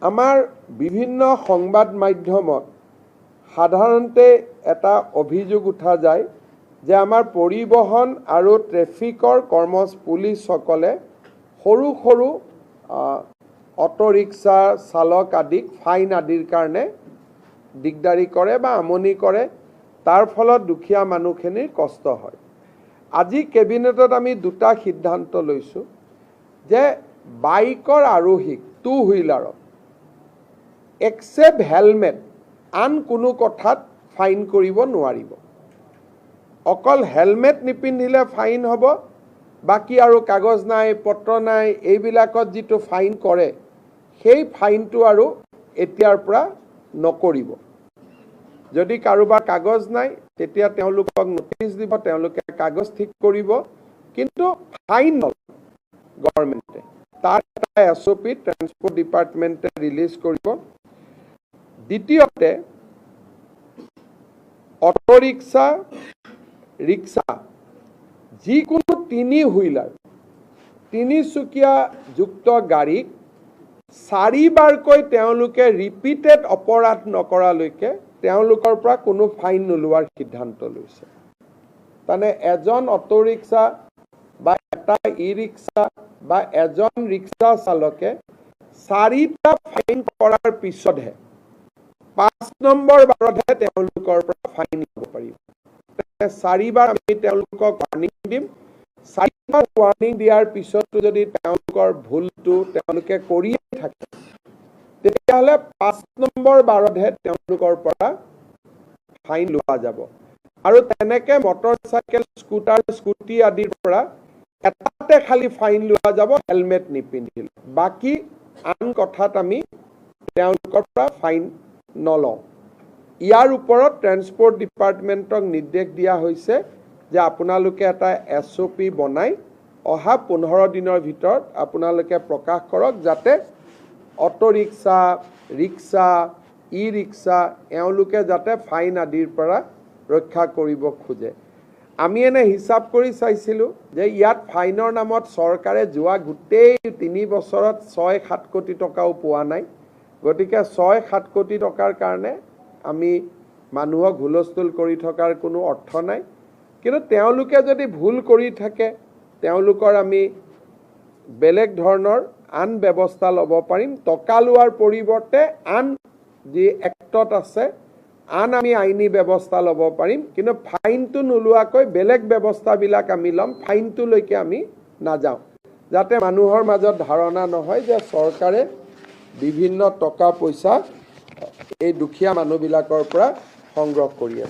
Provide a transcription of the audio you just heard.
আমাৰ বিভিন্ন সংবাদ মাধ্যমত সাধাৰণতে এটা অভিযোগ উঠা যায় যে আমাৰ পৰিবহন আৰু ট্ৰেফিকৰ পুলিচসকলে সৰু সৰু অটো ৰিক্সা চালক আদিক ফাইন আদিৰ কাৰণে দিগদাৰি কৰে বা আমনি কৰে, তাৰ ফলত দুখীয়া মানুহখিনিৰ কষ্ট হয়। আজি কেবিনেটত আমি দুটা সিদ্ধান্ত লৈছোঁ যে বাইকৰ আৰোহীক টু হুইলাৰত এক্সেপ্ট হেলমেট আন কোনো কথাত ফাইন কৰিব নোৱাৰিব। অকল হেলমেট নিপিন্ধিলে ফাইন হ'ব, বাকী আৰু কাগজ নাই পত্ৰ নাই এইবিলাকত যিটো ফাইন কৰে সেই ফাইনটো আৰু এতিয়াৰ পৰা নকৰিব। যদি কাৰোবাৰ কাগজ নাই তেতিয়া তেওঁলোকক নোটিছ দিব, তেওঁলোকে কাগজ ঠিক কৰিব, কিন্তু ফাইন নলয় গভৰ্ণমেণ্টে। তাৰ এটা SOP ট্ৰান্সপৰ্ট ডিপাৰ্টমেণ্টে ৰিলিজ কৰিব। দ্বিতীয়তে অটো ৰিক্সা ৰিক্সা যিকোনো তিনি হুইলাৰ তিনিচকীয়া যুক্ত গাড়ীক 4 বাৰকৈ তেওঁলোকে ৰিপিটেড অপৰাধ নকৰালৈকে তেওঁলোকৰ পৰা কোনো ফাইন নোলোৱাৰ সিদ্ধান্ত লৈছে। মানে এজন অটো ৰিক্সা বা এটা ই ৰিক্সা বা এজন ৰিক্সা চালকে 4টা ফাইন কৰাৰ পিছতহে 5 নম্বৰ বাৰতহে তেওঁলোকৰ পৰা ফাইন ল'ব পাৰিব। 4 বাৰ আমি তেওঁলোকক ৱাৰ্ণিং দিম। 4 বাৰ ৱাৰ্ণিং দিয়াৰ পিছতো যদি তেওঁলোকৰ ভুলটো তেওঁলোকে কৰিয়ে থাকে তেতিয়াহ'লে 5 নম্বৰ বাৰতহে তেওঁলোকৰ পৰা ফাইন লোৱা যাব। আৰু তেনেকে মটৰচাইকেল স্কুটি আদিৰ পৰা এটাতে খালি ফাইন লোৱা যাব হেলমেট নিপিন্ধিলে, বাকী আন কথাত আমি তেওঁলোকৰ পৰা ফাইন নলওঁ। ইয়াৰ ওপৰত ট্ৰান্সপৰ্ট ডিপাৰ্টমেণ্টক নিৰ্দেশ দিয়া হৈছে যে আপোনালোকে এটা SOP বনাই অহা 15 দিনৰ ভিতৰত আপোনালোকে প্ৰকাশ কৰক, যাতে অটো ৰিক্সা ৰিক্সা ই ৰিক্সা এওঁলোকে যাতে ফাইন আদিৰ পৰা ৰক্ষা কৰিব খোজে। আমি এনে হিচাপ কৰি চাইছিলোঁ যে ইয়াত ফাইনৰ নামত চৰকাৰে যোৱা গোটেই 3 বছৰত 6-7 কোটি টকাও পোৱা নাই। গতিকে 6-7 কোটি টকাৰ কাৰণে আমি মানুহক হুলস্থুল কৰি থকাৰ কোনো অৰ্থ নাই। কিন্তু তেওঁলোকে যদি ভুল কৰি থাকে তেওঁলোকৰ আমি বেলেগ ধৰণৰ আন ব্যৱস্থা ল'ব পাৰিম। টকা লোৱাৰ পৰিৱৰ্তে আন যি এক্টত আছে আন আমি আইনী ব্যৱস্থা ল'ব পাৰিম, কিন্তু ফাইনটো নোলোৱাকৈ বেলেগ ব্যৱস্থাবিলাক আমি ল'ম। ফাইনটোলৈকে আমি নাযাওঁ, যাতে মানুহৰ মাজত ধাৰণা নহয় যে চৰকাৰে বিভিন্ন টকা পইচা এই দুখীয়া মানুহবিলাকৰ পৰা সংগ্ৰহ কৰি আছে।